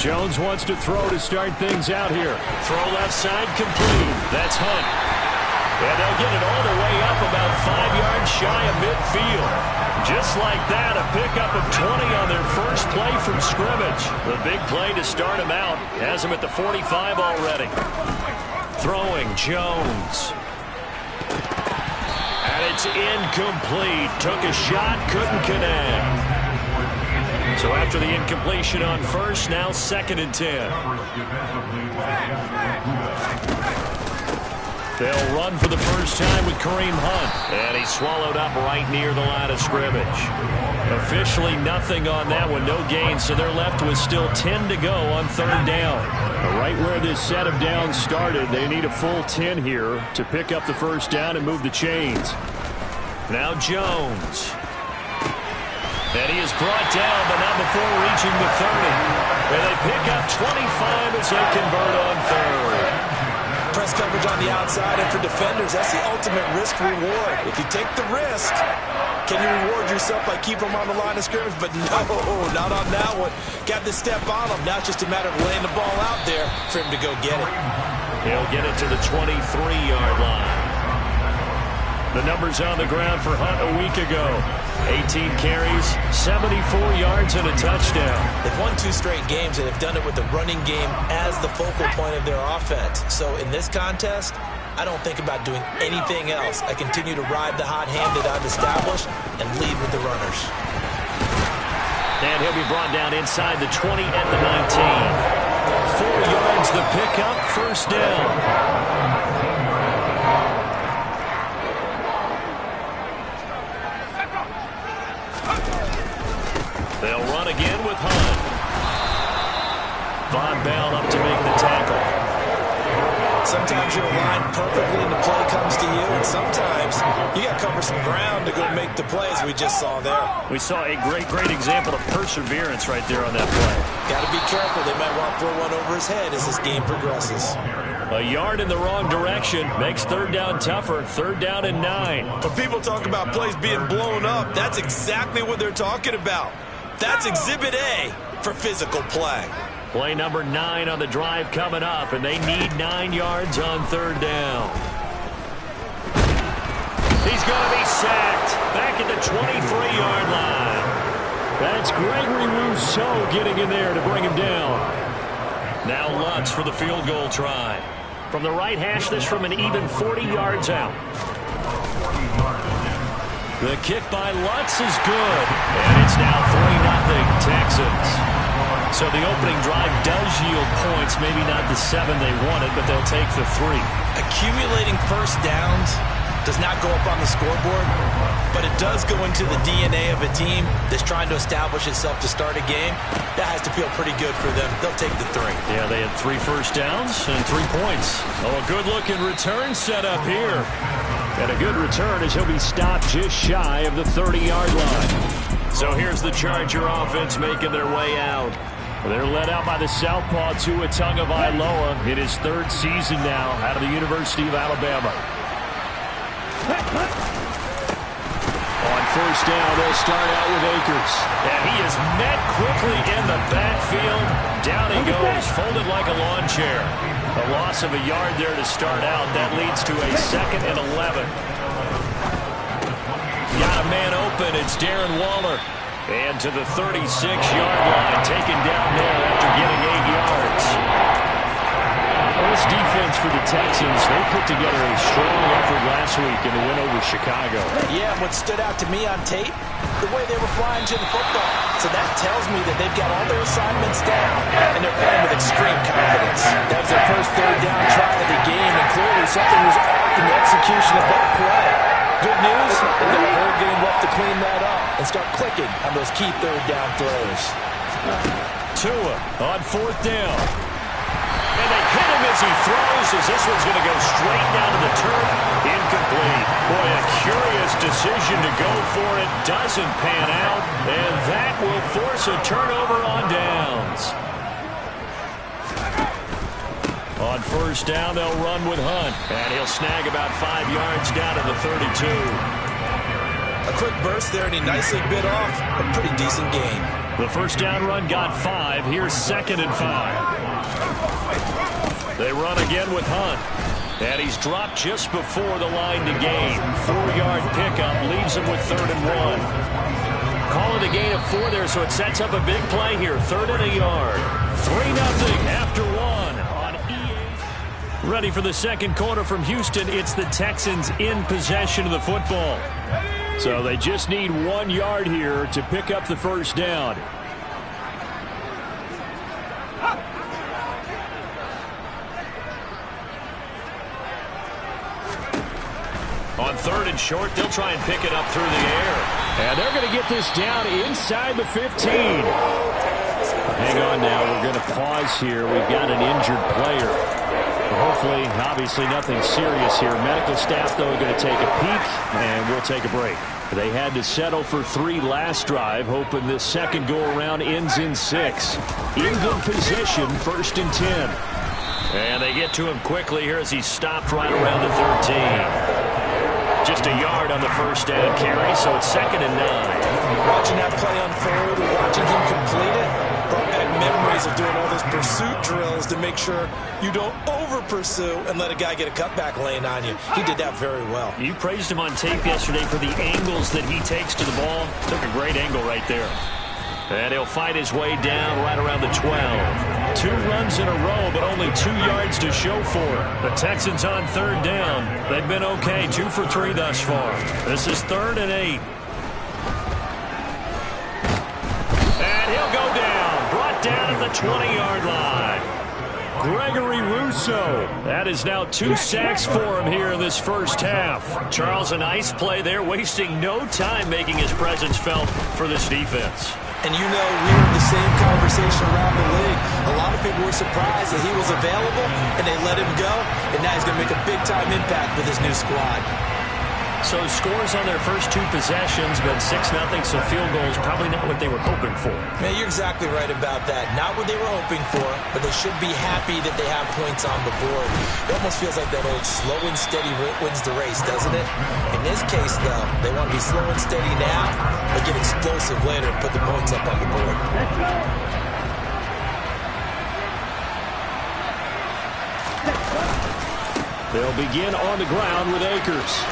Jones wants to throw to start things out here. Throw left side complete. That's Hunt. And they'll get it all the way up about 5 yards shy of midfield. Just like that, a pickup of 20 on their first play from scrimmage. The big play to start him out. Has him at the 45 already. Throwing Jones. And it's incomplete. Took a shot, couldn't connect. So after the incompletion on first, now 2nd and 10. They'll run for the first time with Kareem Hunt. And he's swallowed up right near the line of scrimmage. Officially nothing on that one, no gain. So they're left with still 10 to go on 3rd down. Right where this set of downs started, they need a full 10 here to pick up the first down and move the chains. Now Jones. And he is brought down, but not before reaching the 30. And they pick up 25 as they convert on 3rd. Press coverage on the outside, and for defenders, that's the ultimate risk reward. If you take the risk, can you reward yourself by keeping them on the line of scrimmage? But no, not on that one. Got to step on them. Now it's just a matter of laying the ball out there for him to go get it. He'll get it to the 23-yard line. The numbers on the ground for Hunt a week ago. 18 carries, 74 yards, and a touchdown. They've won 2 straight games, and have done it with the running game as the focal point of their offense. So in this contest, I don't think about doing anything else. I continue to ride the hot hand that I've established and lead with the runners. And he'll be brought down inside the 20 at the 19. 4 yards the pickup, first down. They'll run again with Hunt. Von Bell up to make the tackle. Sometimes you're aligned perfectly and the play comes to you, and sometimes you got to cover some ground to go make the plays we just saw there. We saw a great example of perseverance right there on that play. Got to be careful. They might want to throw one over his head as this game progresses. A yard in the wrong direction makes 3rd down tougher. 3rd down and 9. When people talk about plays being blown up, that's exactly what they're talking about. That's Exhibit A for physical play. Play number 9 on the drive coming up, and they need 9 yards on 3rd down. He's going to be sacked back at the 23-yard line. That's Gregory Rousseau getting in there to bring him down. Now Lutz for the field goal try. From the right hash, this from an even 40 yards out. The kick by Lutz is good. And it's now 3-0 Texans. So the opening drive does yield points. Maybe not the 7 they wanted, but they'll take the 3. Accumulating first downs does not go up on the scoreboard, but it does go into the DNA of a team that's trying to establish itself to start a game. That has to feel pretty good for them. They'll take the 3. Yeah, they had 3 first downs and 3 points. Oh, a good-looking return set up here. And a good return as he'll be stopped just shy of the 30-yard line. So here's the Charger offense making their way out. They're led out by the southpaw Tua Tagovailoa in his 3rd season now out of the University of Alabama. On first down, they'll start out with Akers. And he is met quickly in the backfield. Down he goes, folded like a lawn chair. A loss of a yard there to start out. That leads to a 2nd and 11. Got a man open. It's Darren Waller. And to the 36-yard line, taken down there after getting 8 yards. Well, this defense for the Texans, they put together a strong effort last week in the win over Chicago. Yeah, what stood out to me on tape, the way they were flying to the football. So that tells me that they've got all their assignments down, and they're playing with extreme confidence. That was their first 3rd down try of the game, and clearly something was off in the execution of that play. Good news, they've got a whole game left to clean that up and start clicking on those key 3rd down throws. Tua on 4th down. And they hit him as he throws, as this one's going to go straight down to the turf. Incomplete. Boy, a curious decision to go for it. Doesn't pan out, and that will force a turnover on downs. On first down, they'll run with Hunt. And he'll snag about 5 yards down to the 32. A quick burst there, and he nicely bit off a pretty decent gain. The first down run got 5. Here's 2nd and 5. They run again with Hunt. And he's dropped just before the line to gain. 4-yard pickup leaves him with 3rd and 1. Call it a gain of 4 there, so it sets up a big play here. 3rd and a yard. 3-0 after 1 on EA. Ready for the second quarter from Houston. It's the Texans in possession of the football. So they just need 1 yard here to pick up the first down. On 3rd and short, they'll try and pick it up through the air. And they're going to get this down inside the 15. Hang on now. We're going to pause here. We've got an injured player. Hopefully, obviously nothing serious here. Medical staff, though, are going to take a peek, and we'll take a break. They had to settle for 3 last drive, hoping this second go-around ends in 6. In good position, 1st and 10. And they get to him quickly here as he's stopped right around the 13. Just a yard on the first down carry, so it's 2nd and 9. Watching that play unfold, watching him complete it, brought back memories of doing all those pursuit drills to make sure you don't over-pursue and let a guy get a cutback lane on you. He did that very well. You praised him on tape yesterday for the angles that he takes to the ball. Took a great angle right there. And he'll fight his way down right around the 12. 2 runs in a row, but only 2 yards to show for it. The Texans on 3rd down. They've been okay, 2 for 3 thus far. This is 3rd and 8. And he'll go down. Brought down at the 20-yard line. Gregory Rousseau. That is now 2 sacks for him here in this first half. Charles, a nice play there, wasting no time making his presence felt for this defense. And you know, we were in the same conversation around the league. A lot of people were surprised that he was available, and they let him go, and now he's going to make a big-time impact with his new squad. So scores on their first 2 possessions, but 6-0, so field goals probably not what they were hoping for. Man, you're exactly right about that. Not what they were hoping for, but they should be happy that they have points on the board. It almost feels like that old slow and steady wins the race, doesn't it? In this case, though, they want to be slow and steady now, but get explosive later and put the points up on the board. They'll begin on the ground with Akers.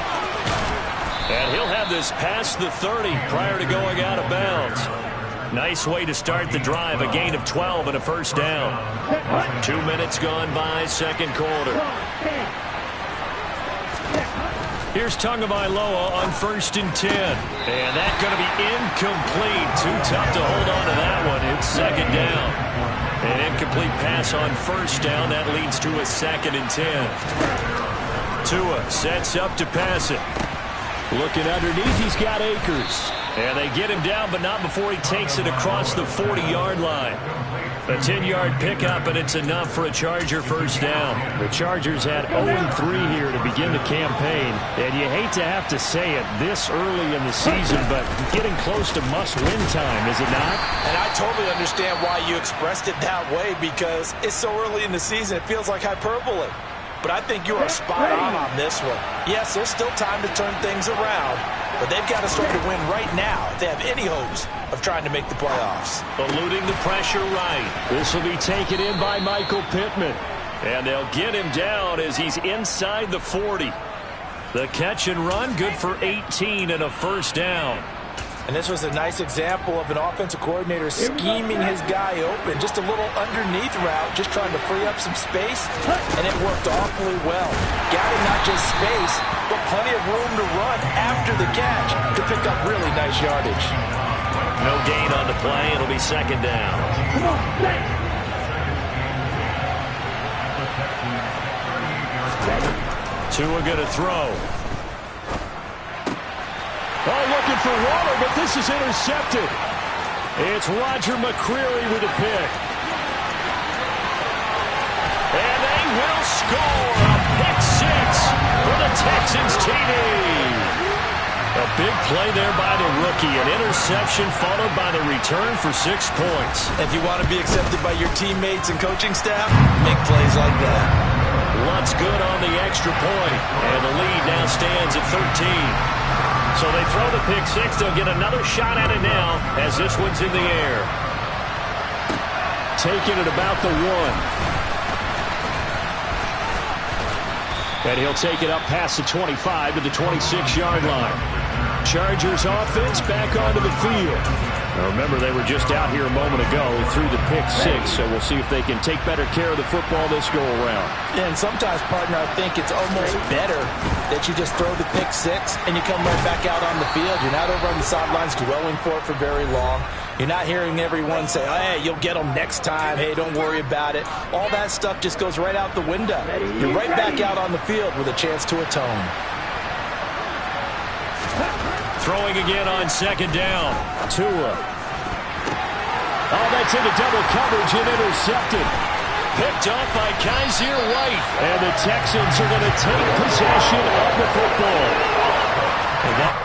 And he'll have this past the 30 prior to going out of bounds. Nice way to start the drive, a gain of 12 and a first down. 2 minutes gone by, second quarter. Here's Tagovailoa on 1st and 10. And that's going to be incomplete. Too tough to hold on to that one. It's 2nd down. An incomplete pass on 1st down. That leads to a 2nd and 10. Tua sets up to pass it. Looking underneath, he's got Akers. And they get him down, but not before he takes it across the 40-yard line. A 10-yard pickup, and it's enough for a Charger first down. The Chargers had 0-3 here to begin the campaign. And you hate to have to say it this early in the season, but getting close to must-win time, is it not? And I totally understand why you expressed it that way, because it's so early in the season, it feels like hyperbole. But I think you are spot on this one. Yes, there's still time to turn things around, but they've got to start to win right now if they have any hopes of trying to make the playoffs. Eluding the pressure right. This will be taken in by Michael Pittman. And they'll get him down as he's inside the 40. The catch and run, good for 18 and a first down. And this was a nice example of an offensive coordinator scheming his guy open. Just a little underneath route, just trying to free up some space, and it worked awfully well. Got him not just space, but plenty of room to run after the catch to pick up really nice yardage. No gain on the play. It'll be 2nd down. Tua going to throw. Oh, looking for water, but this is intercepted. It's Roger McCreary with a pick. And they will score a pick 6 for the Texans TD. A big play there by the rookie. An interception followed by the return for 6 points. If you want to be accepted by your teammates and coaching staff, make plays like that. Luntz good on the extra point. And the lead now stands at 13. So they throw the pick six. They'll get another shot at it now as this one's in the air. Taking it about the 1. And he'll take it up past the 25 to the 26-yard line. Chargers offense back onto the field. Now remember, they were just out here a moment ago through the pick six, so we'll see if they can take better care of the football this go-around. Yeah, and sometimes, partner, I think it's almost better that you just throw the pick six and you come right back out on the field. You're not over on the sidelines dwelling for it for very long. You're not hearing everyone say, oh, hey, you'll get them next time. Hey, don't worry about it. All that stuff just goes right out the window. You're right back out on the field with a chance to atone. Throwing again on second down. Tua. Oh, that's into double coverage and intercepted. Picked off by Kaiser White. And the Texans are going to take possession of the football. And that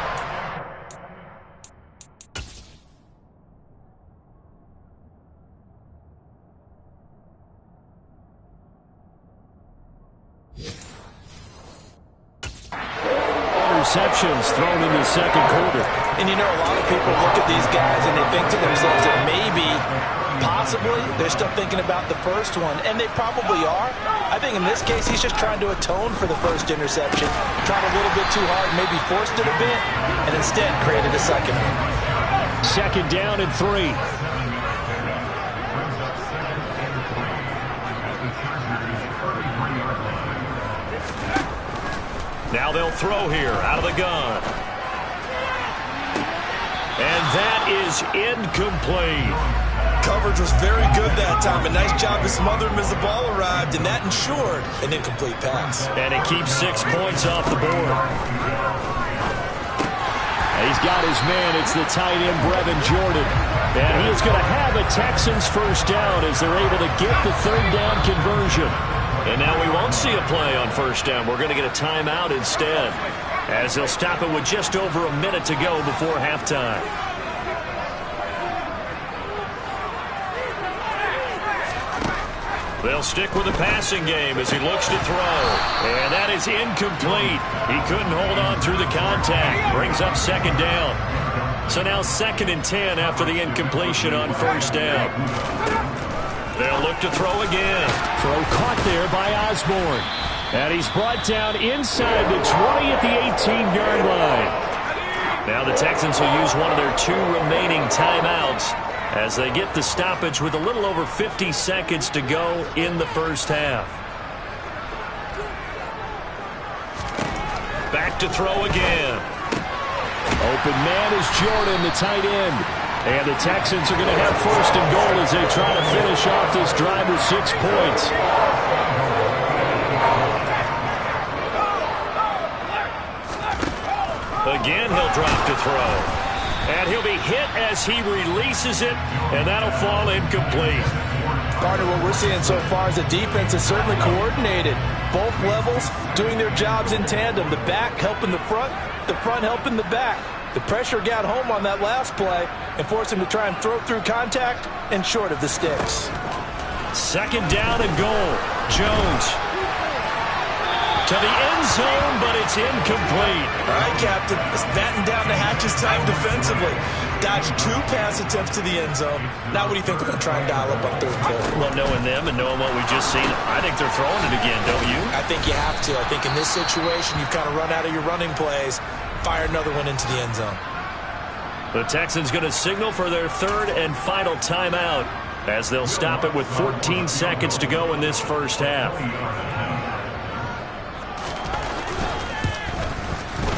interceptions thrown in the second quarter. And you know, a lot of people look at these guys and they think to themselves that maybe, possibly, they're still thinking about the first one, and they probably are. I think in this case, he's just trying to atone for the first interception. Tried a little bit too hard, maybe forced it a bit, and instead created a second one. Second down and 3. Now they'll throw here out of the gun. And that is incomplete. Coverage was very good that time. A nice job to smother him as the ball arrived, and that ensured an incomplete pass. And it keeps 6 points off the board. He's got his man. It's the tight end, Brevin Jordan. And he is going to have a Texans first down as they're able to get the third down conversion. And now we won't see a play on first down. We're going to get a timeout instead, as they'll stop it with just over a minute to go before halftime. They'll stick with the passing game as he looks to throw. And that is incomplete. He couldn't hold on through the contact. Brings up second down. So now 2nd and 10 after the incompletion on first down. They'll look to throw again. Throw caught there by Osborne. And he's brought down inside the 20 at the 18-yard line. Now the Texans will use one of their 2 remaining timeouts as they get the stoppage with a little over 50 seconds to go in the first half. Back to throw again. Open man is Jordan, the tight end. And the Texans are going to have first and goal as they try to finish off this drive with 6 points. Again, he'll drop to throw. And he'll be hit as he releases it, and that'll fall incomplete. Partner, what we're seeing so far is the defense is certainly coordinated. Both levels doing their jobs in tandem. The back helping the front helping the back. The pressure got home on that last play and forced him to try and throw through contact and short of the sticks. Second down and goal. Jones to the end zone, but it's incomplete. All right, Captain. It's batten down the hatches time defensively. Dodged 2 pass attempts to the end zone. Now what do you think they're going to try and dial up on third quarter? Well, knowing them and knowing what we just seen, I think they're throwing it again, don't you? I think you have to. I think in this situation, you kind of run out of your running plays, fire another one into the end zone. The Texans going to signal for their 3rd and final timeout as they'll stop it with 14 seconds to go in this first half.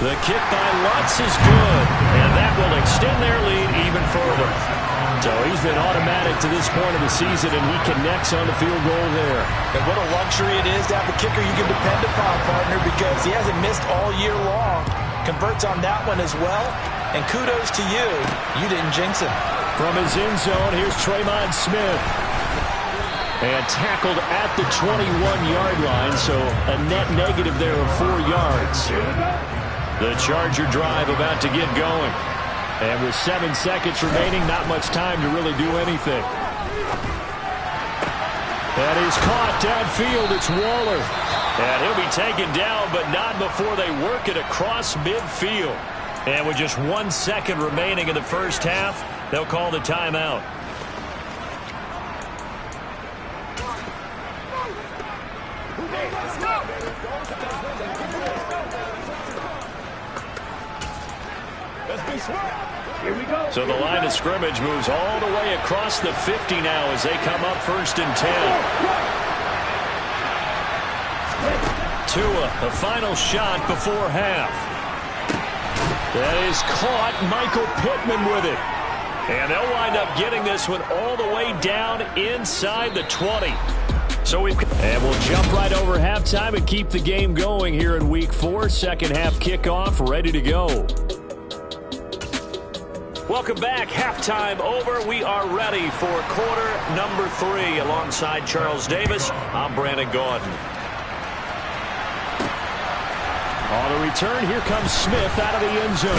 The kick by Lutz is good, and that will extend their lead even further. So he's been automatic to this point of the season, and he connects on the field goal there. And what a luxury it is to have a kicker you can depend upon, partner, because he hasn't missed all year long. Converts on that one as well, and kudos to you. You didn't jinx him. From his end zone, here's Tremont Smith. And tackled at the 21-yard line, so a net negative there of 4 yards. The Charger drive about to get going. And with 7 seconds remaining, not much time to really do anything. That is caught downfield. It's Waller. And he'll be taken down, but not before they work it across midfield. And with just 1 second remaining in the first half, they'll call the timeout. Here we go. So the line of scrimmage moves all the way across the 50 now as they come up 1st and 10. Tua, the final shot before half. That is caught. Michael Pittman with it. And they'll wind up getting this one all the way down inside the 20. And we'll jump right over halftime and keep the game going here in Week 4. Second half kickoff ready to go. Welcome back. Halftime over. We are ready for quarter number 3. Alongside Charles Davis, I'm Brandon Gaudin. On the return, here comes Smith out of the end zone.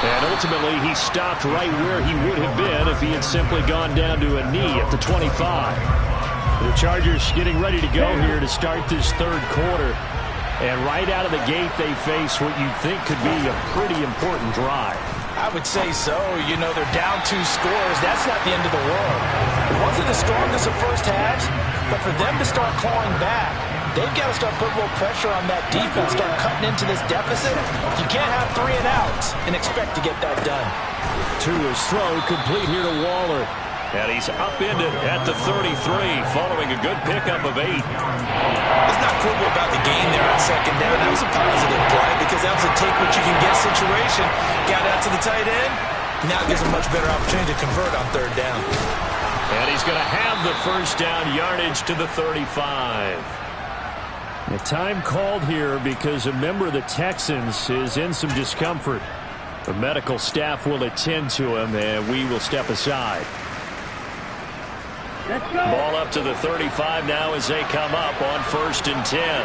And ultimately, he stopped right where he would have been if he had simply gone down to a knee at the 25. The Chargers getting ready to go here to start this third quarter. And right out of the gate, they face what you think could be a pretty important drive. I would say so. You know, they're down 2 scores. That's not the end of the world. It wasn't the strongest of first halves, but for them to start clawing back, they've got to start putting a little pressure on that defense, start cutting into this deficit. You can't have 3 and outs and expect to get that done. Tua's throw complete here to Waller. And he's upended at the 33 following a good pickup of 8. It's not quibble about the gain there on second down. That was a positive play because that was a take-what-you-can-get situation. Got out to the tight end. Now it gives him a much better opportunity to convert on third down. And he's going to have the first down yardage to the 35. The time called here because a member of the Texans is in some discomfort. The medical staff will attend to him, and we will step aside. Ball up to the 35 now as they come up on 1st and 10.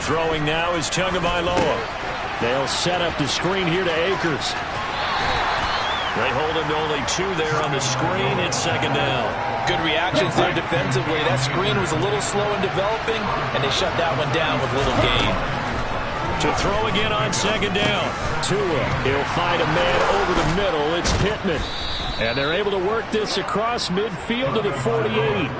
Throwing now is Tagovailoa. They'll set up the screen here to Akers. They hold him to only 2 there on the screen. It's second down. Good reactions there defensively. That screen was a little slow in developing, and they shut that one down with little gain. To throw again on second down. Tua, he'll find a man over the middle. It's Pittman. And they're able to work this across midfield to the 48.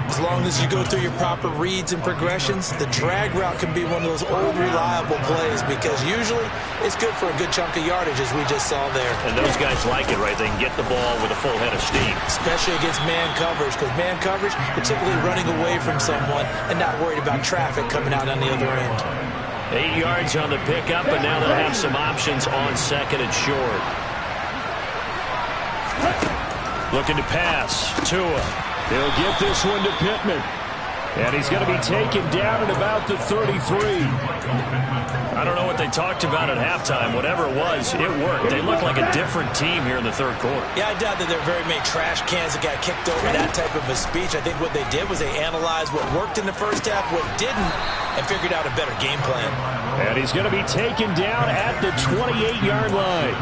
As long as you go through your proper reads and progressions, the drag route can be one of those old reliable plays because usually it's good for a good chunk of yardage as we just saw there. And those guys like it, right? They can get the ball with a full head of steam. Especially against man coverage because man coverage, you're typically running away from someone and not worried about traffic coming out on the other end. 8 yards on the pickup, and now they'll have some options on second and short. Looking to pass. Tua. He'll get this one to Pittman. And he's going to be taken down at about the 33. I don't know what they talked about at halftime. Whatever it was, it worked. They look like a different team here in the third quarter. Yeah, I doubt that there are very many trash cans that got kicked over that type of a speech. I think what they did was they analyzed what worked in the first half, what didn't, and figured out a better game plan. And he's going to be taken down at the 28-yard line.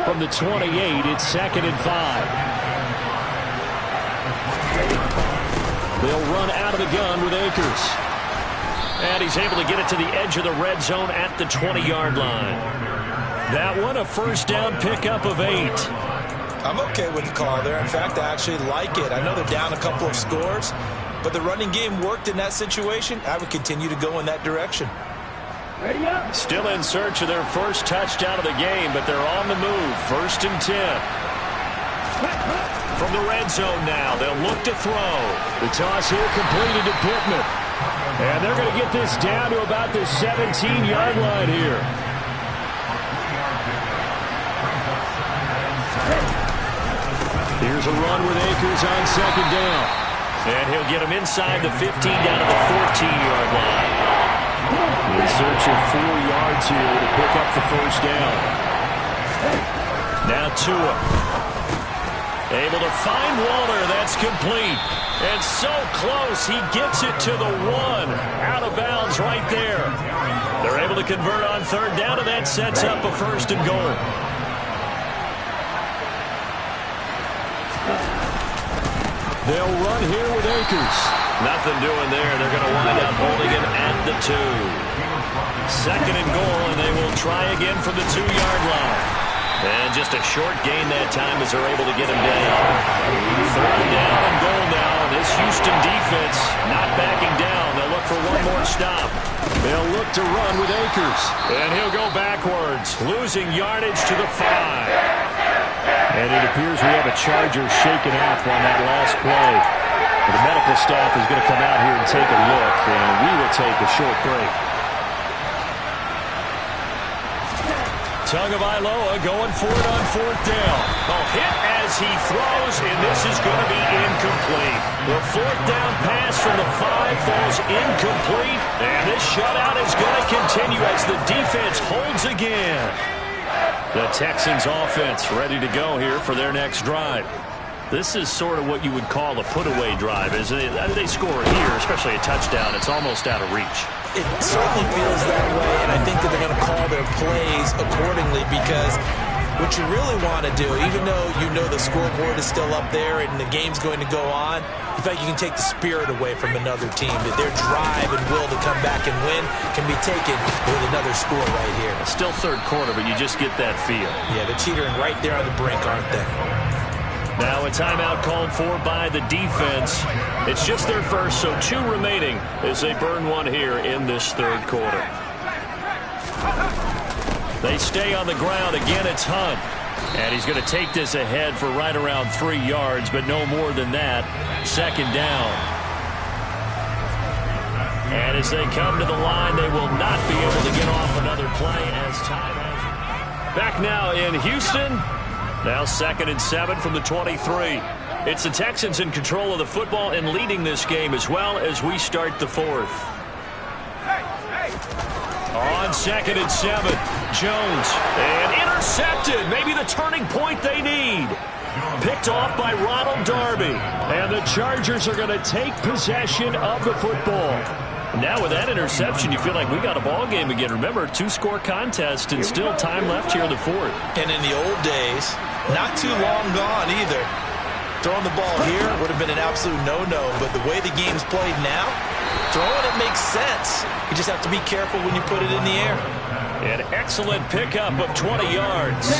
From the 28, it's second and 5. They'll run out of the gun with Akers. And he's able to get it to the edge of the red zone at the 20-yard line. That one, a first down pickup of 8. I'm okay with the call there. In fact, I actually like it. I know they're down a couple of scores, but the running game worked in that situation. I would continue to go in that direction. Still in search of their first touchdown of the game, but they're on the move. 1st and 10. From the red zone now, they'll look to throw. The toss here completed to Pittman. And they're going to get this down to about the 17-yard line here. Here's a run with Akers on second down. And he'll get him inside the 15 down to the 14-yard line. In search of 4 yards here to pick up the first down. Now Tua. Able to find Waller. That's complete. And so close. He gets it to the 1. Out of bounds right there. They're able to convert on third down, and that sets up a 1st and goal. They'll run here with Akers. Nothing doing there. They're going to wind up holding him at the 2. Second and goal, and they will try again from the 2-yard line. And just a short gain that time as they're able to get him down. Third down and goal now. This Houston defense not backing down. They'll look for one more stop. They'll look to run with Akers. And he'll go backwards, losing yardage to the 5. And it appears we have a Charger shaken up on that last play. The medical staff is going to come out here and take a look, and we will take a short break. Tagovailoa going for it on 4th down. Hit as he throws, and this is going to be incomplete. The 4th down pass from the 5 falls incomplete, and this shutout is going to continue as the defense holds again. The Texans offense ready to go here for their next drive. This is sort of what you would call a put-away drive, isn't it? They score here, especially a touchdown. It's almost out of reach. It certainly feels that way, and I think that they're going to call their plays accordingly because what you really want to do, even though you know the scoreboard is still up there and the game's going to go on, in fact, you can take the spirit away from another team, that their drive and will to come back and win can be taken with another score right here. Still third quarter, but you just get that feel. Yeah, they're teetering right there on the brink, aren't they? Now a timeout called for by the defense. It's just their first, so 2 remaining as they burn one here in this third quarter. They stay on the ground. Again, it's Hunt. And he's going to take this ahead for right around 3 yards, but no more than that. Second down. And as they come to the line, they will not be able to get off another play as time has. Back now in Houston. Now 2nd and 7 from the 23. It's the Texans in control of the football and leading this game as well as we start the 4th. On 2nd and 7, Jones. And intercepted. Maybe the turning point they need. Picked off by Ronald Darby. And the Chargers are going to take possession of the football. Now with that interception, you feel like we got a ball game again. Remember, 2-score contest and still time left here in the 4th. And in the old days, not too long gone either. Throwing the ball here would have been an absolute no-no, but the way the game's played now, throwing it makes sense. You just have to be careful when you put it in the air. An excellent pickup of 20 yards.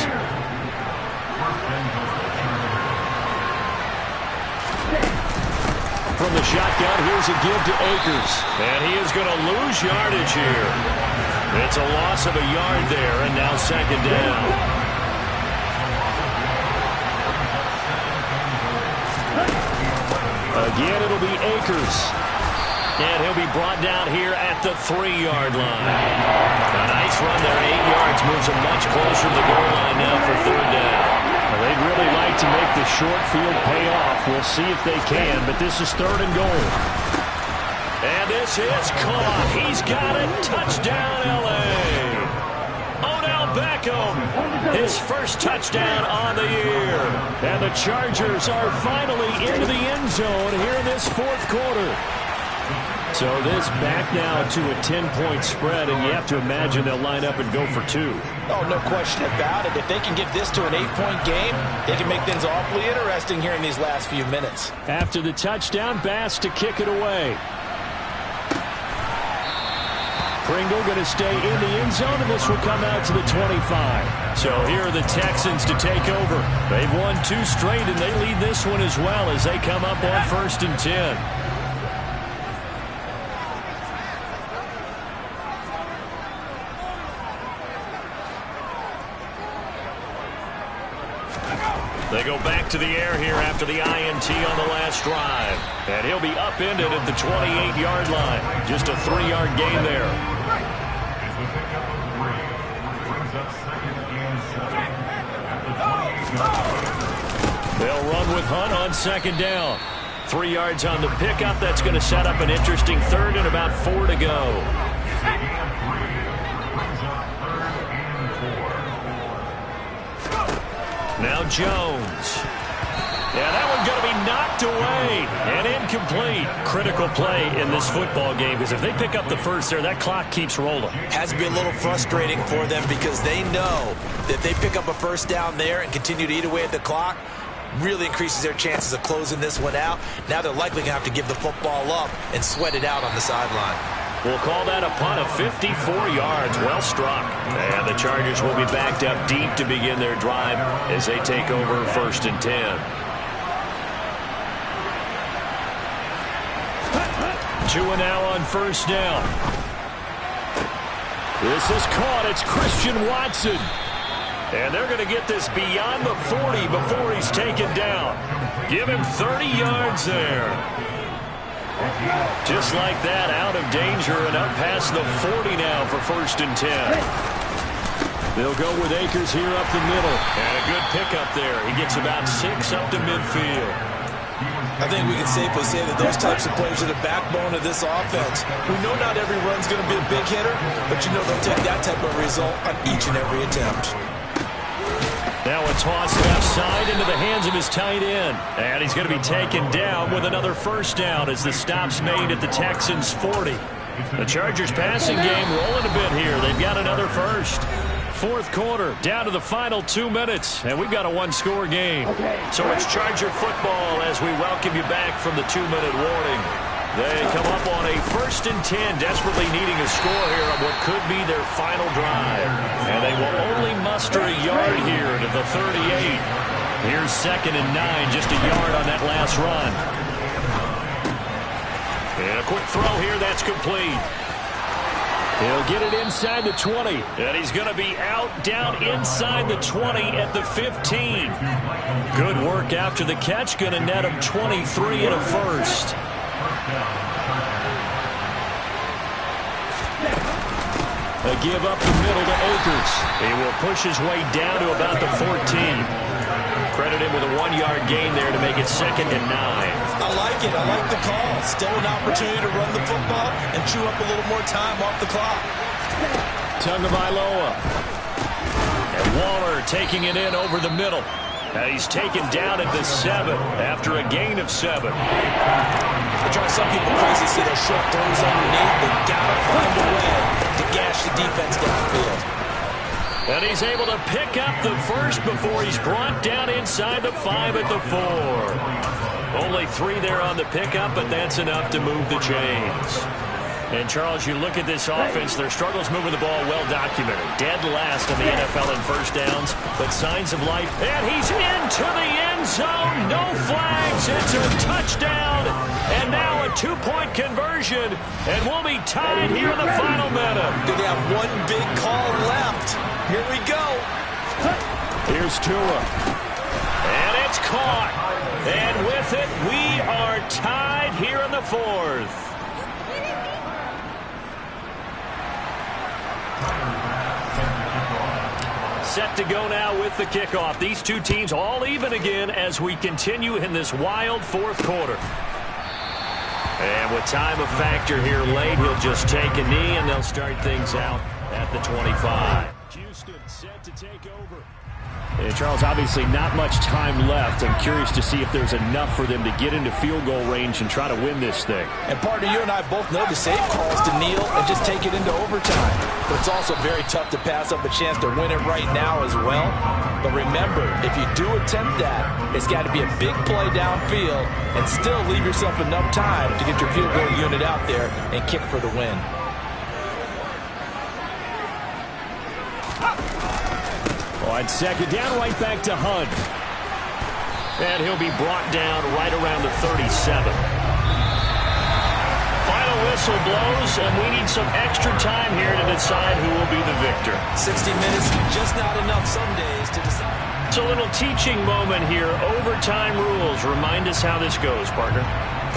From the shotgun, here's a give to Akers. And he is going to lose yardage here. It's a loss of a yard there, and now second down. Again, it'll be Akers. And he'll be brought down here at the 3-yard line. A nice run there, 8 yards, moves him much closer to the goal line now for third down. Well, they'd really like to make the short field pay off. We'll see if they can, but this is 3rd and goal. And this is caught. He's got it. Touchdown, L.A. Odell Beckham, his first touchdown on the year. And the Chargers are finally into the end zone here in this 4th quarter. So this back now to a 10-point spread, and you have to imagine they'll line up and go for 2. Oh, no question about it. If they can get this to an 8-point game, they can make things awfully interesting here in these last few minutes. After the touchdown, Bass to kick it away. Pringle going to stay in the end zone, and this will come out to the 25. So here are the Texans to take over. They've won 2 straight, and they lead this one as well as they come up on 1st and 10. They go back to the air here after the INT on the last drive. And he'll be upended at the 28-yard line. Just a 3-yard gain there. They'll run with Hunt on 2nd down. 3 yards on the pickup. That's going to set up an interesting 3rd and about 4 to go. Now Jones. Yeah, that one's going to be knocked away and incomplete. Critical play in this football game because if they pick up the first there, that clock keeps rolling. Has to be a little frustrating for them because they know that if they pick up a first down there and continue to eat away at the clock, really increases their chances of closing this one out. Now they're likely going to have to give the football up and sweat it out on the sideline. We'll call that a punt of 54 yards. Well struck. And the Chargers will be backed up deep to begin their drive as they take over 1st and 10. Two and now on 1st down. This is caught. It's Christian Watson. And they're going to get this beyond the 40 before he's taken down. Give him 30 yards there. Just like that, out of danger and up past the 40 now for 1st and 10. They'll go with Akers here up the middle. And a good pickup there. He gets about 6 up to midfield. I think we can safely say that those types of plays are the backbone of this offense. We know not every run's going to be a big hitter, but you know they'll take that type of result on each and every attempt. Now a toss left side into the hands of his tight end. And he's going to be taken down with another 1st down as the stop's made at the Texans' 40. The Chargers passing game rolling a bit here. They've got another 1st. 4th quarter, down to the final 2 minutes, and we've got a one-score game. So it's Charger football as we welcome you back from the 2-minute warning. They come up on a 1st and 10, desperately needing a score here on what could be their final drive. And they will only muster a yard here to the 38. Here's 2nd and 9, just a yard on that last run. And a quick throw here, that's complete. He'll get it inside the 20. And he's going to be out down inside the 20 at the 15. Good work after the catch. Going to net him 23 and a 1st. A give up the middle to Akers. He will push his way down to about the 14. Credit him with a 1-yard gain there to make it 2nd and 9. I like it. I like the call. Still an opportunity to run the football and chew up a little more time off the clock. Tagovailoa. And Waller taking it in over the middle. And he's taken down at the 7 after a gain of 7. They try some people crazy to see those short throws underneath. They've got to find a way to gash the defense downfield. And he's able to pick up the 1st before he's brought down inside the 5 at the 4. Only 3 there on the pickup, but that's enough to move the chains. And, Charles, you look at this offense, their struggles moving the ball well documented. Dead last in the NFL in 1st downs, but signs of life. And he's into the end zone. No flags. It's a touchdown. And now a 2-point conversion. And we'll be tied here in the final minute. Do they have one big call left? Here we go. Here's Tua. And it's caught. And with it, we are tied here in the 4th. Set to go now with the kickoff. These two teams all even again as we continue in this wild 4th quarter. And with time a factor here late, he'll just take a knee and they'll start things out at the 25. Houston set to take over. And Charles, obviously not much time left. I'm curious to see if there's enough for them to get into field goal range and try to win this thing. And partner, you and I both know the safe calls to kneel and just take it into overtime. But it's also very tough to pass up a chance to win it right now as well. But remember, if you do attempt that, it's got to be a big play downfield and still leave yourself enough time to get your field goal unit out there and kick for the win. On 2nd down, right back to Hunt. And he'll be brought down right around the 37. Final whistle blows, and we need some extra time here to decide who will be the victor. 60 minutes, just not enough some days to decide. It's a little teaching moment here. Overtime rules. Remind us how this goes, partner.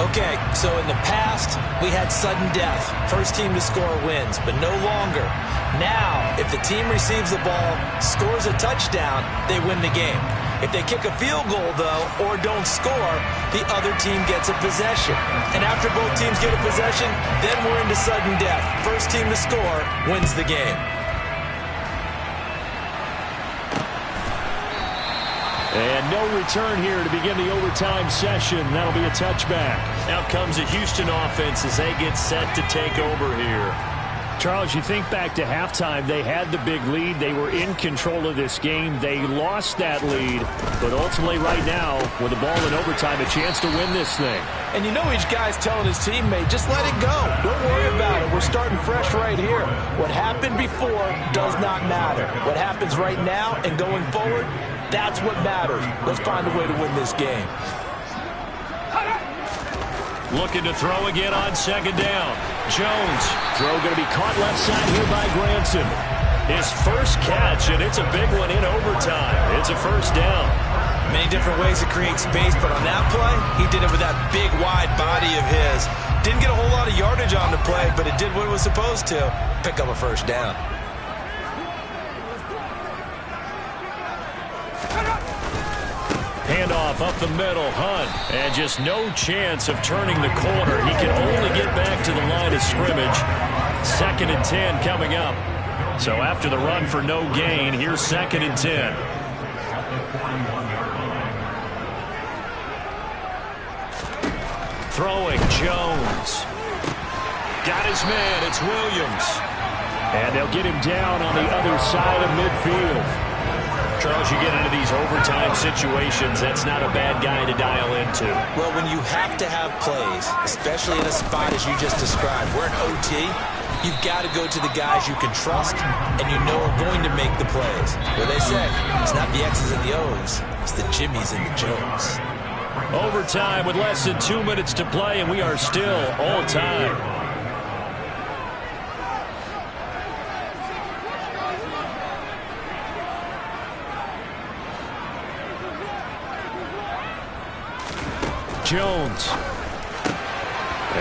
Okay, so in the past, we had sudden death. First team to score wins, but no longer. Now, if the team receives the ball, scores a touchdown, they win the game. If they kick a field goal, though, or don't score, the other team gets a possession. And after both teams get a possession, then we're into sudden death. First team to score wins the game. And no return here to begin the overtime session. That'll be a touchback. Out comes the Houston offense as they get set to take over here. Charles, you think back to halftime, they had the big lead. They were in control of this game. They lost that lead, but ultimately right now, with the ball in overtime, a chance to win this thing. And you know each guy's telling his teammate, just let it go. Don't worry about it. We're starting fresh right here. What happened before does not matter. What happens right now and going forward, that's what matters. Let's find a way to win this game. Looking to throw again on second down. Jones. Throw going to be caught left side here by Granson. His first catch, and it's a big one in overtime. It's a first down. Many different ways to create space, but on that play, he did it with that big, wide body of his. Didn't get a whole lot of yardage on the play, but it did what it was supposed to. Pick up a first down. Handoff up the middle, Hunt. And just no chance of turning the corner. He can only get back to the line of scrimmage. 2nd and 10 coming up. So after the run for no gain, here's 2nd and 10. Throwing, Jones. Got his man, it's Williams. And they'll get him down on the other side of midfield. Charles, you get into these overtime situations, that's not a bad guy to dial into. Well, when you have to have plays, especially in a spot as you just described, we're in OT, you've got to go to the guys you can trust and you know are going to make the plays. What they say, it's not the X's and the O's, it's the Jimmys and the Joes. Overtime with less than 2 minutes to play, and we are still all time. Jones.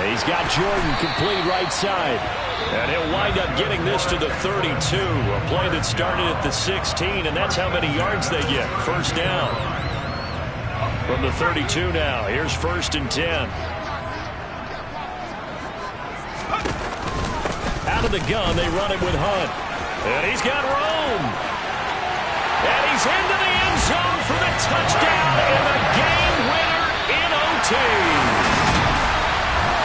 He's got Jordan complete right side. And he'll wind up getting this to the 32. A play that started at the 16, and that's how many yards they get. First down. From the 32 now. Here's 1st and 10. Out of the gun, they run it with Hunt. And he's got Rome. And he's into the end zone for the touchdown and the game winner in OT.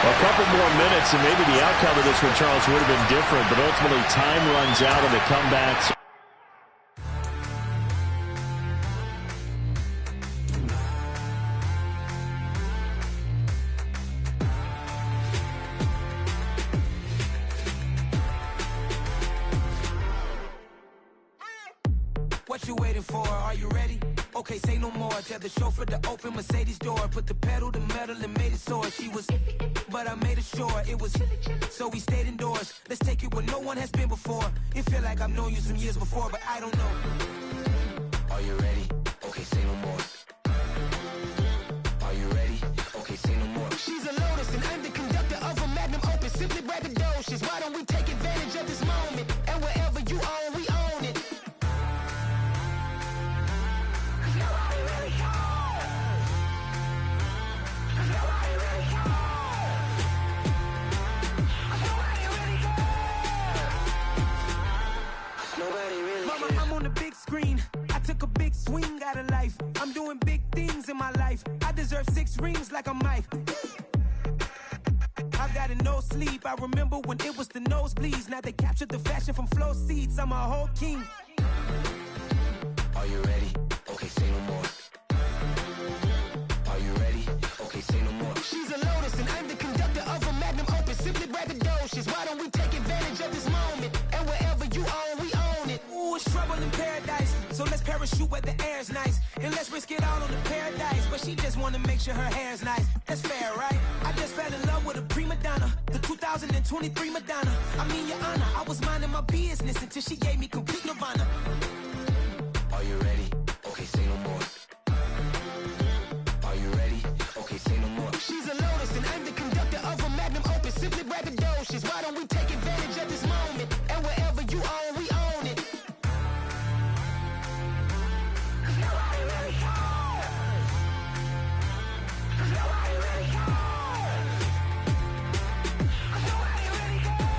A couple more minutes, and maybe the outcome of this one, Charles, would have been different, but ultimately time runs out of the comebacks. What you waiting for? Are you ready? Okay, say no more. Tell the chauffeur to open Mercedes door. Put the pedal to metal and made it soar. She was, but I made it sure it was. So we stayed indoors. Let's take it where no one has been before. It feel like I've known you some years before, but I don't know. Are you ready? Okay, say no more. Are you ready? Okay, say no more. She's a Lotus and I'm the conductor of a Magnum Opus. Simply braggadocious. Why don't we take advantage of this moment? And wherever you own, we own it. Mama, I'm on the big screen. I took a big swing out of life. I'm doing big things in my life. I deserve 6 rings like I'm Mike. I've got no sleep. I remember when it was the nosebleeds. Now they captured the fashion from flow seats. I'm a whole king. Are you ready? Okay, say no more. Are you ready? Okay, say no more. She's a Lotus and I'm the conductor of a Magnum Opus. Simply braggadocious. Why don't we take advantage of this moment? And wherever you own, we own it. Ooh, it's trouble in paradise. So let's parachute where the air's nice. And let's risk it all on the paradise. But she just wanna make sure her hair's nice. That's fair, right? I just fell in love with a prima donna. The 2023 Madonna. I mean, your honor, I was minding my business until she gave me complete nirvana. Are you ready? Okay, say no more. Are you ready? Okay, say no more. She's a Lotus and I'm the conductor of a Magnum Opus. Simply braggadocious. Why don't we take advantage of this moment? And wherever you own, we own it. Nobody really cares. Nobody really cares. Nobody really cares.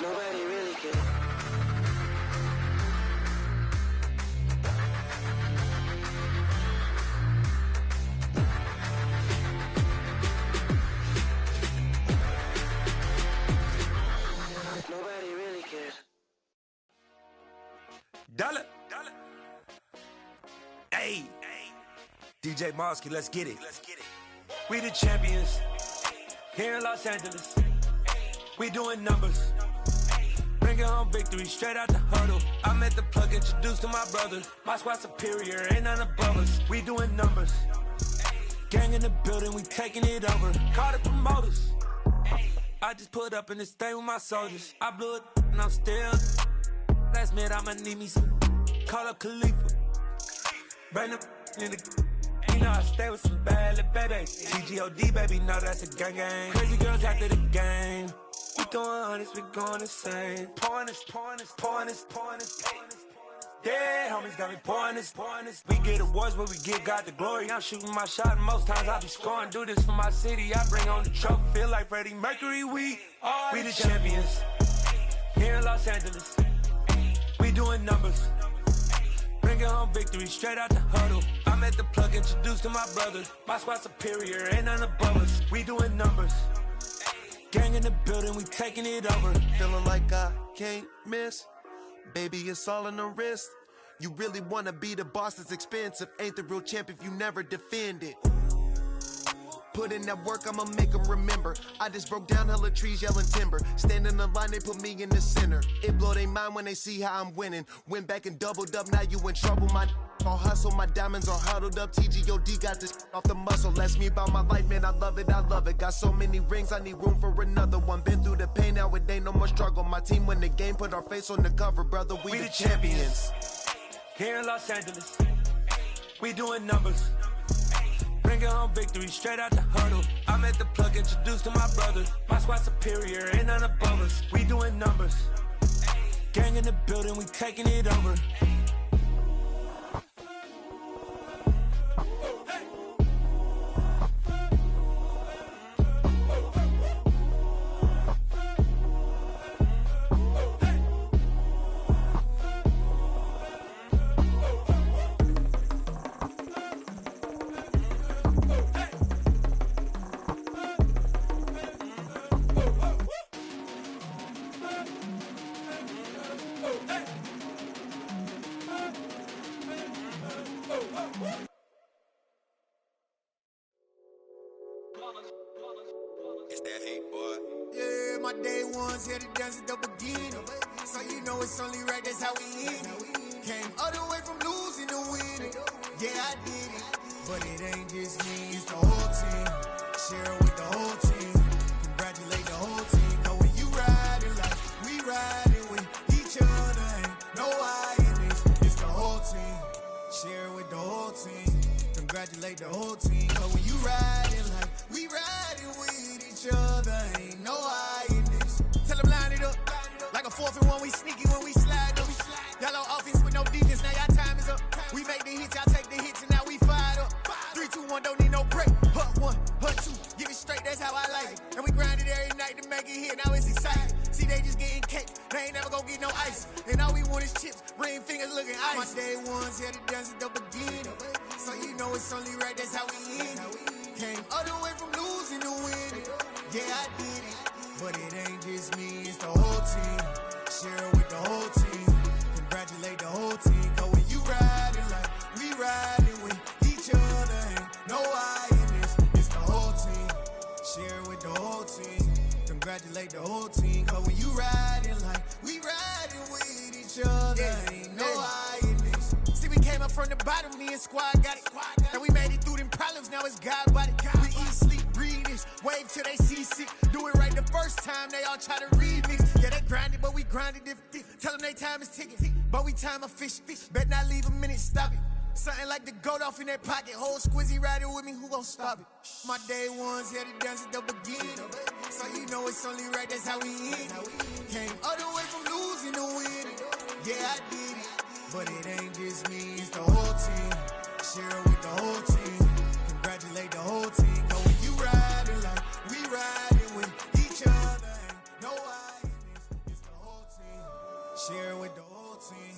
Nobody really cares. Dollar. Hey. DJ Mosky, let's get it. We the champions. Here in Los Angeles. We doing numbers. Bringing home victory straight out the huddle. I'm at the plug, introduced to my brother. My squad superior, ain't none above us. We doing numbers. Gang in the building, we taking it over. Call the promoters. I just put up in this thing with my soldiers. I blew it and I'm still. Last minute I'ma need me some. Call up Khalifa. Bring them in the. You know I stay with some bad little babies. TGOD baby, no that's a gang gang. Crazy girls after the game. We throwing hundreds, we going insane. Pouring this. Dead homies got me pouring this. We get awards, but we give God the glory. I'm shooting my shot, and most times I be scoring. Do this for my city, I bring on the trophy. Feel like Freddie Mercury, we the champions. Here in Los Angeles, we doing numbers. Bringing home victory straight out the huddle. I'm at the plug, introduced to my brother. My squad superior, ain't none above us. We doing numbers. Gang in the building, we taking it over. Feeling like I can't miss. Baby, it's all in the wrist. You really wanna be the boss, it's expensive. Ain't the real champ if you never defend it. Put in that work, I'ma make them remember. I just broke down hella trees, yelling timber. Stand in the line, they put me in the center. It blow their mind when they see how I'm winning. Went back and doubled up, now you in trouble. My all hustle, my diamonds are huddled up. TGOD got this off the muscle. Ask me about my life, man, I love it. Got so many rings, I need room for another one. Been through the pain, now it ain't no more struggle. My team win the game, put our face on the cover, brother. We the champions. Here in Los Angeles, we doing numbers. Bringing home victory straight out the huddle. I'm at the plug, introduced to my brother. My squad superior, ain't none above us. We doing numbers. Gang in the building, we taking it over. It's that hate, boy. Yeah, my day ones here to dance at the beginning. So you know it's only right, that's how we end it. Came all the way from losing to winning. Yeah, I did it. But it ain't just me, it's the whole team. Share it with the whole team. Congratulate the whole team. Cause when you riding like we riding with each other, ain't no I in this. It's the whole team. Share it with the whole team. Congratulate the whole team. Cause when you riding like we riding with each other, ain't no I in this. Tell them line it up. Like a 4th and 1, we sneaky when we slide up. Yellow offense with no defense, now y'all time is up. We make the hits, y'all take the hits, and now we fired up. 3, 2, 1, don't need no break. Hut 1, hut 2, give it straight, that's how I like it. And we grind it every night to make it hit, now it's exciting. See, they just getting cake, they ain't never gonna get no ice. And all we want is chips, ring fingers looking ice. My day ones here to dance at the beginning. So you know it's only right, that's how we end it. Came all the way from losing to winning. Yeah, I did it. But it ain't just me, it's the whole team. Share it with the whole team. Congratulate the whole team. Cause when you riding like we riding with each other, ain't no I in this. It's the whole team. Share it with the whole team. Congratulate the whole team. Cause when you riding like we riding with each other, ain't no I in this. See, we came up from the bottom, me and squad got it. And we made it through them problems, now it's God body. We eat, sleep, breathe this, wave till they see sick. Do it right the first time, they all try to remix. Yeah, they grinded, but we grinded different. Tell them they time is ticking, but we time a fish. Bet not leave a minute, stop it. Something like the goat off in their pocket. Whole squizzy riding with me, who gon' stop it? My day ones here to dance at the beginning. So you know it's only right, that's how we end it. Came all the way from losing to winning. Yeah, I did it. But it ain't just me, it's the whole team. Share